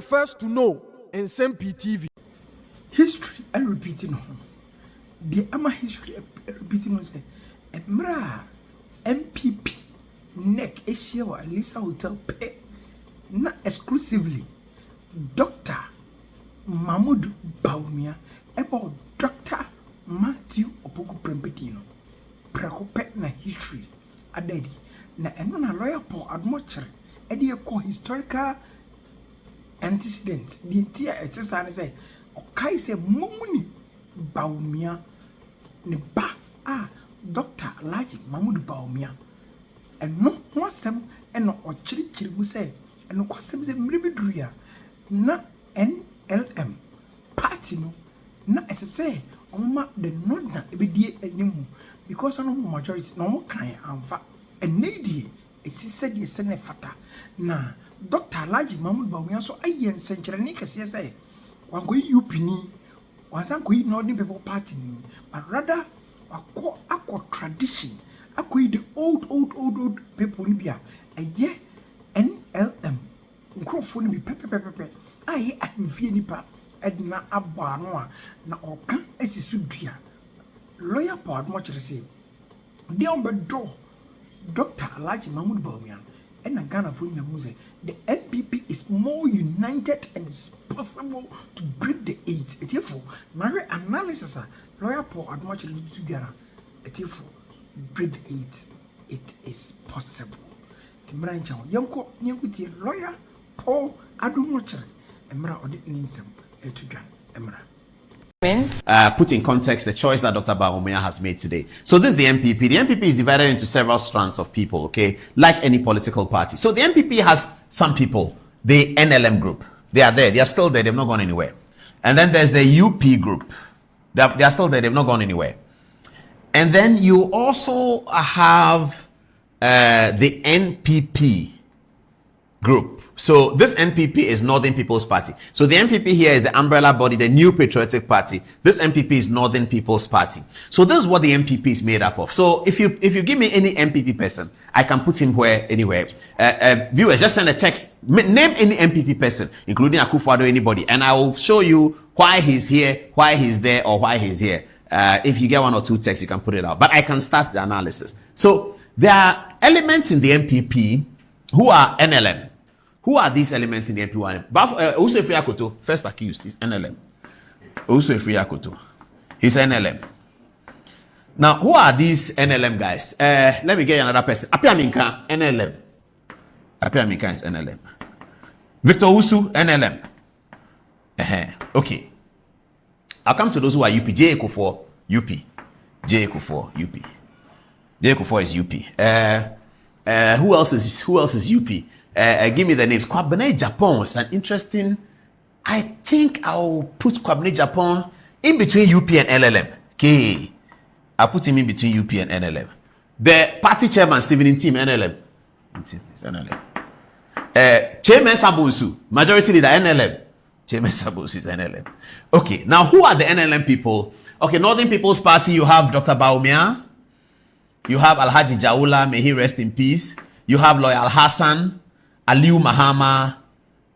the first to know Nsem-Pii TV. History and repeating. The ama history repeating on say Emra MPP neck Asia or Lisa Hotel pay not exclusively Dr. Mahmoud Bawumia about Dr. Matthew Opoku Prempetino. Prekope na history adedi na eno na lawyer Paul Admocher edi ko historical antecedent the entire exercise say okai say momuni Bawumia ne ba Dr. Alhaji Mahmoud Bawumia eno wasem eno ochirichiri mu say eno kwasem say mribidruya na NLM party no na say oma the northern ebedie animu because no majority no kan anfa enedi esi said ye sene fata na Dr. Alhaji Mahmoud Bawumia so ayen senkyerene kese say wan go UP ni wan san go northern people party ni but rather akọ tradition akọ the old people ni bia eye NLM nkrofo ni bi pepepepe aye ahemfie nipa edna abọ ano na oka esisu dua lawyer Paul much receive the ombedo Dr. Alhaji Mahmoud Bawumia and Ghana for say the NPP is more united and it's possible to break the eight. Therefore, my analysis lawyer Paul much together. Therefore, break the eight. It is possible. Timrancha Yanko Nyakuti lawyer Paul Adumuchere Emra Odit Nsem Etugan Emra. Put in context the choice that Dr. Bawumia has made today. So this is the NPP. The NPP is divided into several strands of people, okay, like any political party. So the NPP has some people, the NLM group. They are there. They are still there. They've not gone anywhere. And then there's the UP group. They are still there. They've not gone anywhere. And then you also have the NPP group. So this NPP is Northern People's Party. So the NPP here is the umbrella body, the New Patriotic Party. This NPP is Northern People's Party. So this is what the NPP is made up of. So if you give me any NPP person, I can put him anywhere. Viewers, just send a text. Name any NPP person, including Akufo-Addo, anybody, and I will show you why he's here, why he's there, or why he's here. If you get one or two texts, you can put it out. But I can start the analysis. So there are elements in the NPP who are NLM. Who are these elements in the NPP? Usefri Akoto, first accused, is NLM. Usefri Akoto, he's NLM. Now, who are these NLM guys? Let me get another person. Apia Minka, NLM. Apia Minka is NLM. Victor Usu, NLM. Okay. I'll come to those who are UP. J. Ekufor, UP. J. Ekufor, UP. J. Ekufor is UP. Who else is UP? Give me the names. Kwabena Japan is an interesting. I think I'll put Kwabena Japan in between UP and NLM. Okay, I'll put him in between UP and NLM. The party chairman Stephen Nsem NLM. It's NLM. Chairman Sabusu, majority leader NLM. Chairman Sabusu is NLM. Okay, now who are the NLM people? Okay, Northern People's Party. You have Dr. Bawumia. You have Alhaji Jaula. May he rest in peace. You have Loyal Hassan. Aliu Mahama,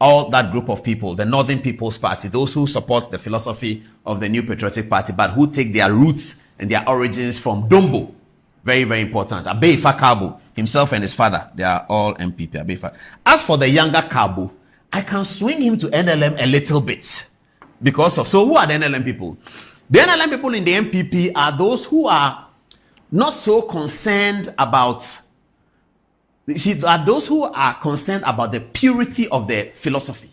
all that group of people, the Northern People's Party, those who support the philosophy of the New Patriotic Party, but who take their roots and their origins from Dombo. Very, very important. Abeifa Kabu, himself and his father, they are all MPP. Abeifa. As for the younger Kabu, I can swing him to NLM a little bit. So who are the NLM people? The NLM people in the MPP are those who are not so concerned about. You see, there are those who are concerned about the purity of the philosophy,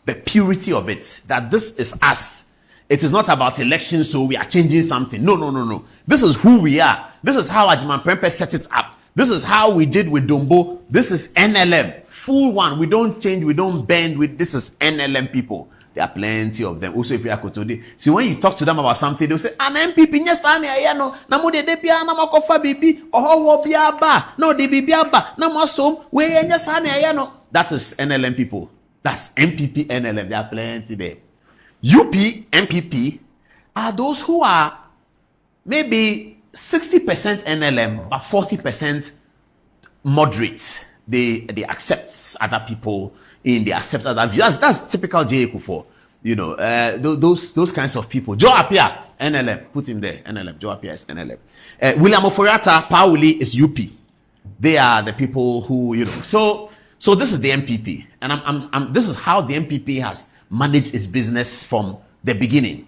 the purity of it, that this is us. It is not about elections, so we are changing something. No. This is who we are. This is how Ajiman Prempeh set it up. This is how we did with Dombo. This is NLM, full one. We don't change, we don't bend. This is NLM people. There are plenty of them. Also, if you are today, so when you talk to them about something, they'll say, "An MPP, yes, I know. Namu de depia, namu kofa bibi, oh biaba, no de biaba, namu som, we yes, I know." That is NLM people. That's MPP NLM. There are plenty there. UP MPP are those who are maybe 60% NLM, but 40% moderate. they accept other people in, they accept other views. That's typical J. Kufuor. You know, those kinds of people. Joe Appiah, NLM, put him there. NLM, Joe Appiah is NLM. William Oforiatta, Pauli is UP. They are the people who, you know. So this is the MPP, and this is how the MPP has managed its business from the beginning.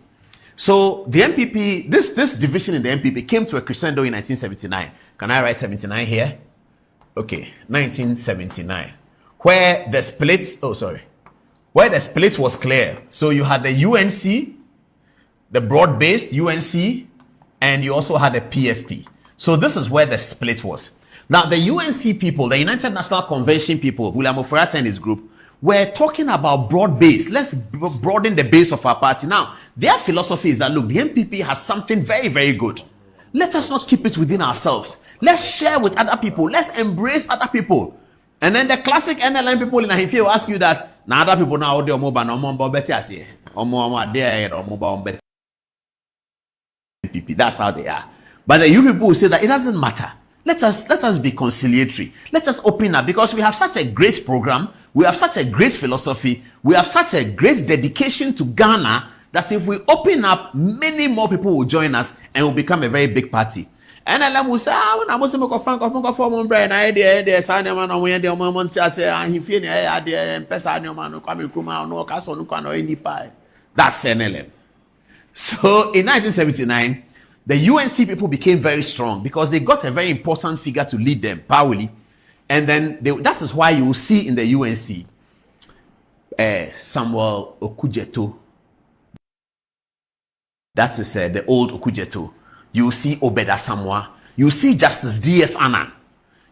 So the MPP, this division in the MPP came to a crescendo in 1979. Can I write 79 here? Okay, 1979, where the split was clear. So you had the UNC, the broad-based UNC, and you also had the PFP. So this is where the split was. Now, the UNC people, the United National Convention people, William Oforiatta and his group, were talking about broad-based. Let's broaden the base of our party. Now, their philosophy is that, look, the MPP has something very, very good. Let us not keep it within ourselves. Let's share with other people. Let's embrace other people. And then the classic NLM people in Ahifie will ask you that, now other people now, that's how they are. But the you people will say that it doesn't matter. Let us be conciliatory. Let us open up, because we have such a great program. We have such a great philosophy. We have such a great dedication to Ghana that if we open up, many more people will join us and will become a very big party. And NLM will say, when I was going to form one brand, I did the sign of the moment I say, and he feel the Pessano coming Kuma, no castle, no can or any pie. That's NLM. So in 1979, the UNC people became very strong because they got a very important figure to lead them, Pauli. And then that is why you will see in the UNC Samuel Okujeto. That is the old Okujeto. You will see Obeda Samwa. You will see Justice D.F. Annan.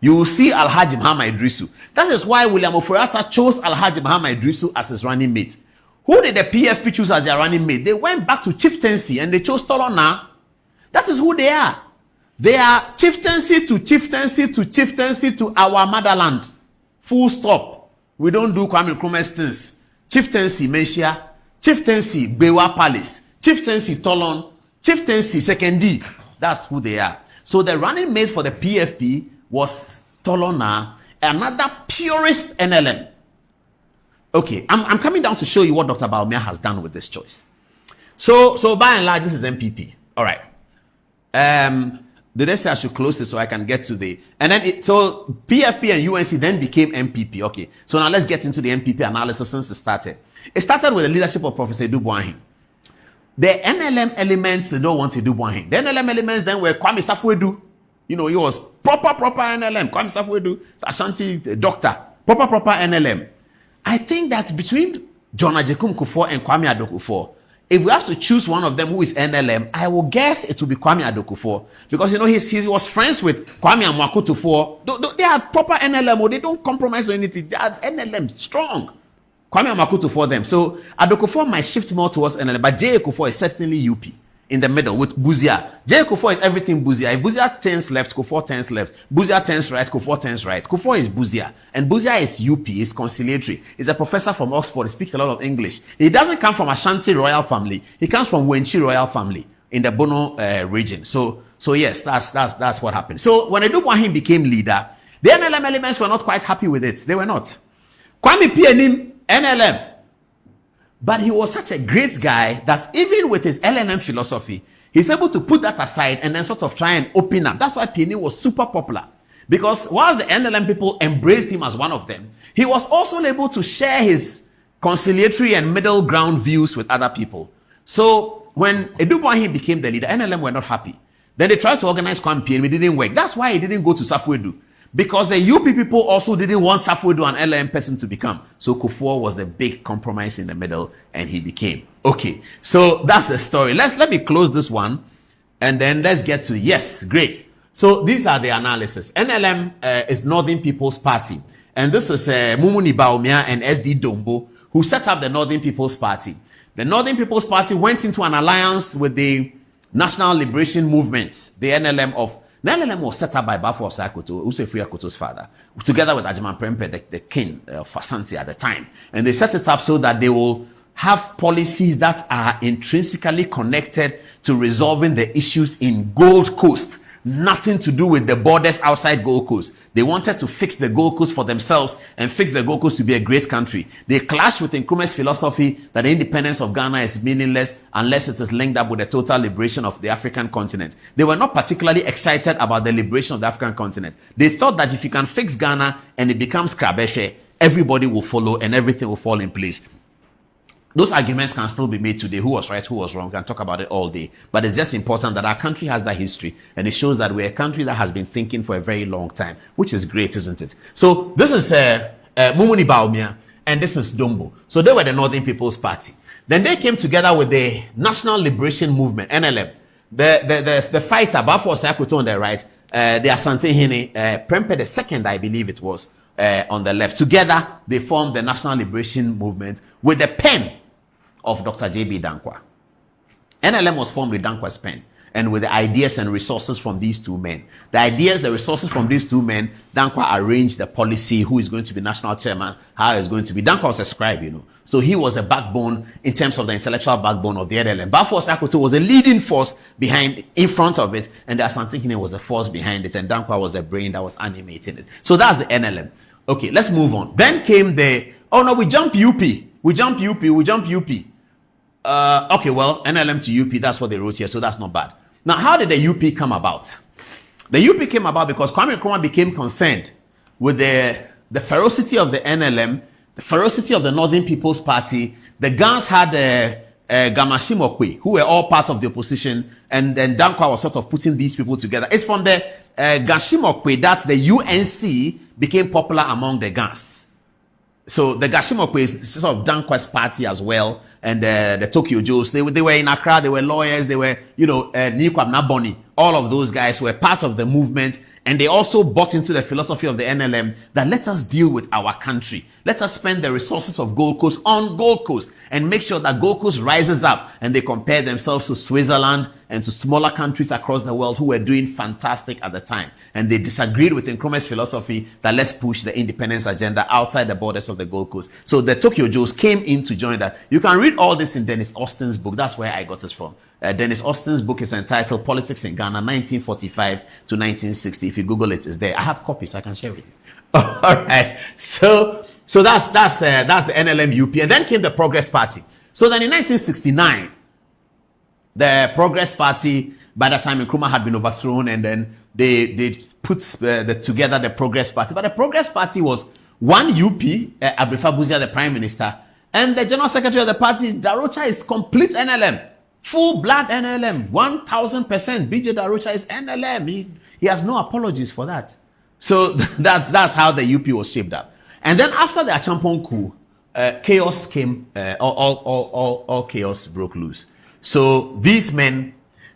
You will see Alhaji Muhammad Idrisu. That is why William Oforiatta chose Alhaji Muhammad Idrisu as his running mate. Who did the PFP choose as their running mate? They went back to chieftaincy and they chose Tolona. That is who they are. They are chieftaincy to chieftaincy to chieftaincy to our motherland. Full stop. We don't do Kwame Nkrumah's things. Chieftaincy Menchia, chieftaincy Bewa Palace, chieftaincy Tolon, chieftaincy Second D. That's who they are. So the running mate for the PFP was Tolona, another purist NLM. Okay, I'm coming down to show you what Dr. Bawumia has done with this choice. So by and large, this is MPP. All right. Did they say I should close it so I can get to the... And then, so PFP and UNC then became MPP. Okay, so now let's get into the MPP analysis since it started. It started with the leadership of Professor Dubois. The NLM elements, they don't want to do Dubois. The NLM elements then were Kwame Safwedu. You know, he was proper NLM. Kwame Safwedu, Ashanti doctor. Proper NLM. I think that between John Ajekum Kufuor and Kwame Addo-Kufuor, if we have to choose one of them who is NLM, I will guess it will be Kwame Addo-Kufuor. Because, you know, he was friends with Kwame Amwakutufor. They are proper NLM, or they don't compromise on anything. They are NLM, strong. Kwame Amwakutufor them. So Addo-Kufuor might shift more towards NLM, but J. Kufuor is certainly UP. In the middle with Buzia. J. Kufuor is everything Buzia. If Buzia turns left, Kufuor turns left. Buzia turns right, Kufuor turns right. Kufuor is Buzia. And Buzia is UP, is conciliatory. He's a professor from Oxford. He speaks a lot of English. He doesn't come from Ashanti royal family. He comes from Wenchi royal family in the Bono region. So yes, that's what happened. So when Edubuahin became leader, the NLM elements were not quite happy with it. They were not. Kwame Pianim, NLM. But he was such a great guy that even with his LNM philosophy, he's able to put that aside and then sort of try and open up. That's why Pieni was super popular. Because whilst the NLM people embraced him as one of them, he was also able to share his conciliatory and middle ground views with other people. So when Edubuahin became the leader, NLM were not happy. Then they tried to organize Kwame Pieni, it didn't work. That's why he didn't go to Safwedu. Because the UP people also didn't want Safwedu an LM person to become. So Kufuor was the big compromise in the middle, and he became. Okay, so that's the story. Let me close this one, and then let's get to, yes, great. So these are the analysis. NLM is Northern People's Party. And this is Mumuni Bawumia and SD Dombo, who set up the Northern People's Party. The Northern People's Party went into an alliance with the National Liberation Movement, the NLM of... The NLM was set up by Bafo Osakoto, Usefri Akoto's father, together with Ajiman Prempe, the king of Asante at the time. And they set it up so that they will have policies that are intrinsically connected to resolving the issues in Gold Coast. nothing to do with the borders outside Gold Coast. They wanted to fix the Gold Coast for themselves and fix the Gold Coast to be a great country. They clashed with Nkrumah's philosophy that the independence of Ghana is meaningless unless it is linked up with the total liberation of the African continent. They were not particularly excited about the liberation of the African continent. They thought that if you can fix Ghana and it becomes Krabeshe, everybody will follow and everything will fall in place. Those arguments can still be made today. Who was right, who was wrong? We can talk about it all day. But it's just important that our country has that history. And it shows that we're a country that has been thinking for a very long time, which is great, isn't it? So this is Mumuni Bawumia, and this is Dombo. So they were the Northern People's Party. Then they came together with the National Liberation Movement, NLM. The fighter, Bafo Sakoto on the right, the Asante Hene, Prempeh II, I believe it was, on the left. Together, they formed the National Liberation Movement with the pen of Dr. J.B. Dankwa. NLM was formed with Dankwa's pen and with the ideas and resources from these two men. The ideas, the resources from these two men, Dankwa arranged the policy, who is going to be national chairman, how it's going to be. Dankwa was a scribe, you know. So he was the backbone in terms of the intellectual backbone of the NLM. Bafo Sakoto was a leading force in front of it, and the Asante Hene was the force behind it, and Dankwa was the brain that was animating it. So that's the NLM. Okay, let's move on. Then came the, oh no, we jump UP. We jump UP. Okay, well, NLM to UP, that's what they wrote here, so that's not bad. Now, how did the UP come about? The UP came about because Kwame Nkrumah became concerned with the ferocity of the NLM, the ferocity of the Northern People's Party. The Gans had Gamashimokwe, who were all part of the opposition, and then Dankwa was sort of putting these people together. It's from the Gashimokwe that the UNC became popular among the Gans. So the Gashimokwe is sort of Dankwa's party as well, and the Tokyo Joes. They were in Accra. They were lawyers. They were, Nikwam Naboni. All of those guys were part of the movement, and they also bought into the philosophy of the NLM that let us deal with our country. Let us spend the resources of Gold Coast on Gold Coast and make sure that Gold Coast rises up. And they compare themselves to Switzerland and to smaller countries across the world who were doing fantastic at the time. And they disagreed with Nkrumah's philosophy that let's push the independence agenda outside the borders of the Gold Coast. So the Tokyo Joes came in to join that. You can read all this in Dennis Austin's book. That's where I got it from. Dennis Austin's book is entitled Politics in Ghana, 1945 to 1960. If you Google it, it's there. I have copies. I can share with you. All right. So that's the NLM UP. And then came the Progress Party. So then in 1969, the Progress Party, by that time Nkrumah had been overthrown, and then they put together the Progress Party. But the Progress Party was one UP, Abrifa Buzia, the Prime Minister, and the General Secretary of the party, Darocha, is complete NLM. Full blood NLM, 1000%. BJ Darocha is NLM. He has no apologies for that. So that's how the UP was shaped up. And then after the Achampong coup, chaos came, all chaos broke loose. So these men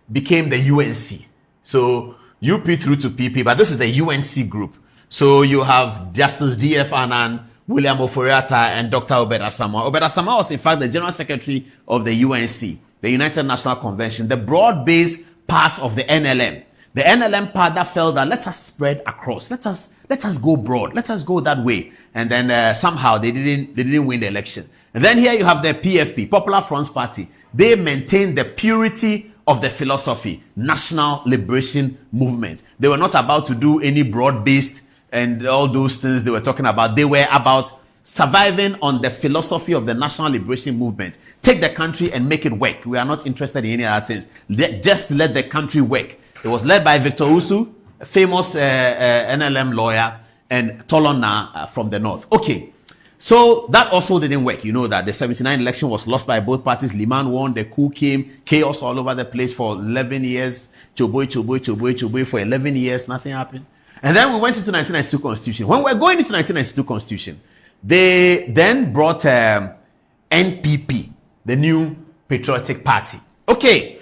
became the UNC. So UP through to PP, but this is the UNC group. So you have Justice D.F. Annan, William Oforiatta, and Dr. Obed Asamoah. Obed Asamoah was in fact the General Secretary of the UNC, the United National Convention, the broad-based part of the NLM. The NLM part that felt that let us spread across, let us go broad, let us go that way. And then somehow they didn't win the election. And then here you have the PFP, Popular Fronts Party. They maintained the purity of the philosophy, National Liberation Movement. They were not about to do any broad-based and all those things they were talking about. They were about surviving on the philosophy of the National Liberation Movement. Take the country and make it work. We are not interested in any other things. Just let the country work. It was led by Victor Usu, a famous NLM lawyer, and Tolona from the north. Okay, so that also didn't work. You know that the 79 election was lost by both parties. Liman won, the coup came, chaos all over the place for 11 years. Choboy for 11 years, nothing happened. And then we went into 1992 Constitution. When we were going into 1992 Constitution, they then brought NPP, the New Patriotic Party. Okay,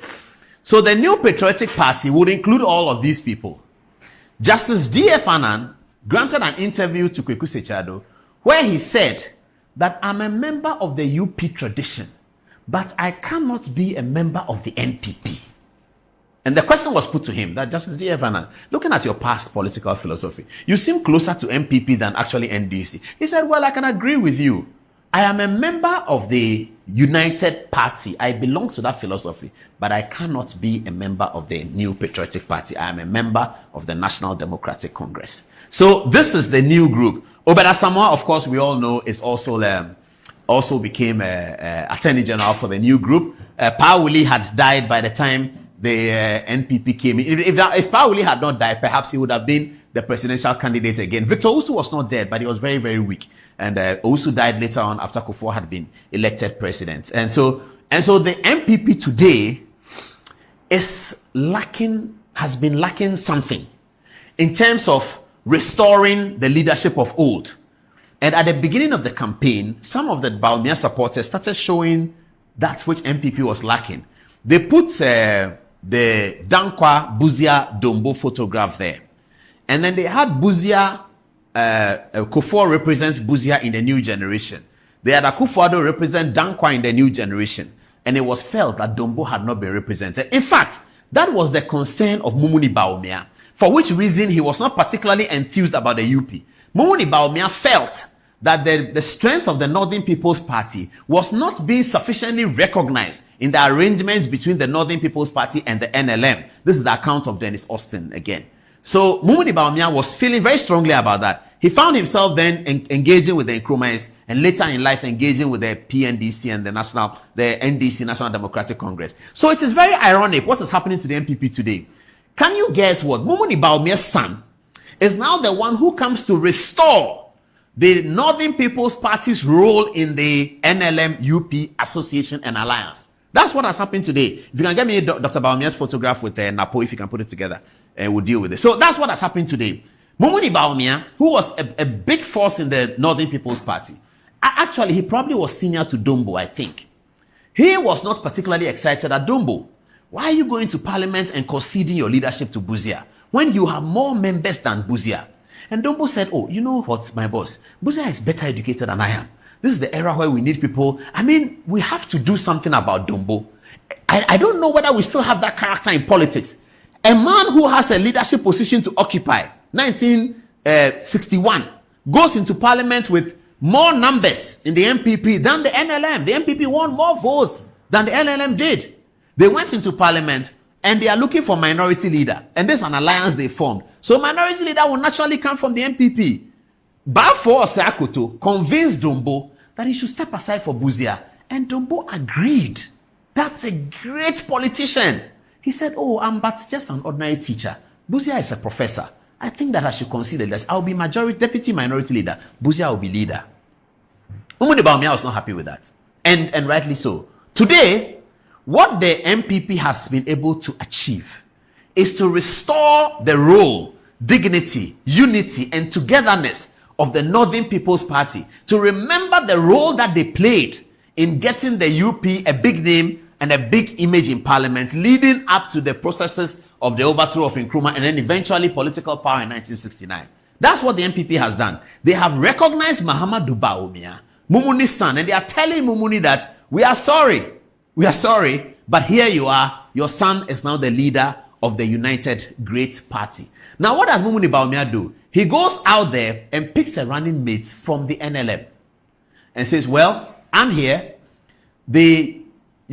so the New Patriotic Party would include all of these people. Justice D.F. Annan granted an interview to Kweku Sechado where he said that I'm a member of the UP tradition, but I cannot be a member of the NPP. And the question was put to him that Justice D.F. Annan, looking at your past political philosophy, you seem closer to NPP than actually NDC. He said, well, I can agree with you. I am a member of the United Party. I belong to that philosophy, but I cannot be a member of the New Patriotic Party. I am a member of the National Democratic Congress. So this is the new group. Obeda Samoa, of course, we all know, is also became Attorney General for the new group. Pawuli had died by the time the NPP came in. If Pawuli had not died, perhaps he would have been the presidential candidate again. Victor Owusu was not dead, but he was very, very weak. And Owusu died later on after Kufuor had been elected president. And so the NPP today has been lacking something in terms of restoring the leadership of old. And at the beginning of the campaign, some of the Bawumia supporters started showing that which NPP was lacking. They put the Dankwa Buzia Dombo photograph there. And then they had Buzia, Kufuor represent Buzia in the new generation. They had Akufo-Addo represent Dankwa in the new generation. And it was felt that Dombo had not been represented. In fact, that was the concern of Mumuni Bawumia, for which reason he was not particularly enthused about the UP. Mumuni Bawumia felt that the strength of the Northern People's Party was not being sufficiently recognized in the arrangements between the Northern People's Party and the NLM. This is the account of Dennis Austin again. So Mumuni Bawumia was feeling very strongly about that. He found himself then engaging with the Nkrumahs and later in life engaging with the PNDC and the NDC, National Democratic Congress. So it is very ironic what is happening to the NPP today. Can you guess what? Mumuni Bawumia's son is now the one who comes to restore the Northern People's Party's role in the NLM-UP Association and Alliance. That's what has happened today. If you can get me Dr. Bawumia's photograph with Napo, if you can put it together, we'll deal with it. So that's what has happened today. Mumuni Bawumia, who was a big force in the Northern People's Party, actually, he probably was senior to Dombo, I think. He was not particularly excited at Dombo. Why are you going to Parliament and conceding your leadership to Buzia when you have more members than Buzia? And Dombo said, oh, you know what, my boss? Buzia is better educated than I am. This is the era where we need people. I mean, we have to do something about Dombo. I don't know whether we still have that character in politics. A man who has a leadership position to occupy, 1961, goes into Parliament with more numbers in the MPP than the NLM. The MPP won more votes than the NLM did. They went into Parliament and they are looking for minority leader. And there's an alliance they formed. So minority leader will naturally come from the MPP. Bafo Osakoto convinced Dombo that he should step aside for Buzia. And Dombo agreed. That's a great politician. He said, oh, I'm but just an ordinary teacher. Buzia is a professor. I think that I should consider this. I'll be deputy minority leader. Buzia will be leader. Mumuni Bawumia was not happy with that. And rightly so. Today, what the MPP has been able to achieve is to restore the role, dignity, unity, and togetherness of the Northern People's Party, to remember the role that they played in getting the UP a big name and a big image in Parliament, leading up to the processes of the overthrow of Nkrumah and then eventually political power in 1969. That's what the MPP has done. They have recognized Mahamudu Bawumia, Mumuni's son, and they are telling Mumuni that we are sorry, but here you are. Your son is now the leader of the United Great Party. Now, what does Mumuni Bawumia do? He goes out there and picks a running mate from the NLM and says, well, I'm here. The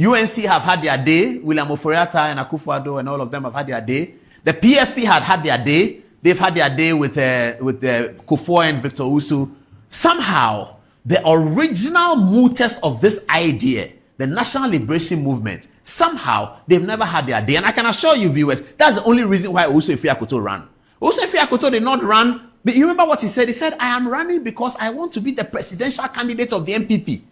UNC have had their day. William Oforiatta and Akufo-Addo and all of them have had their day. The PFP had their day. They've had their day with Kufuor and Victor Owusu. Somehow, the original motors of this idea, the National Liberation Movement, somehow they've never had their day. And I can assure you, viewers, that's the only reason why Owusu-Efik-Akoto ran. Owusu-Efik-Akoto did not run. But you remember what he said? He said, I am running because I want to be the presidential candidate of the MPP.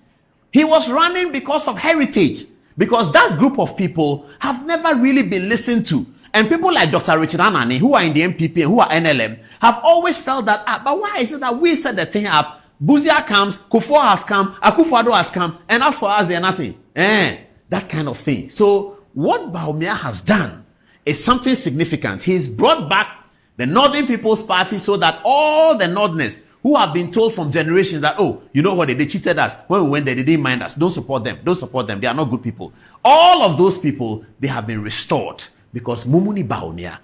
He was running because of heritage. Because that group of people have never really been listened to. And people like Dr. Richard Anani, who are in the MPP and who are NLM, have always felt that, but why is it that we set the thing up? Buzia comes, Kufuor has come, Akufo-Addo has come, and as for us, they are nothing. That kind of thing. So what Bawumia has done is something significant. He's brought back the Northern People's Party so that all the Northerners who have been told from generations that, oh, you know what, they cheated us. When we went there, they didn't mind us. Don't support them. Don't support them. They are not good people. All of those people, they have been restored because Mumuni Bawumia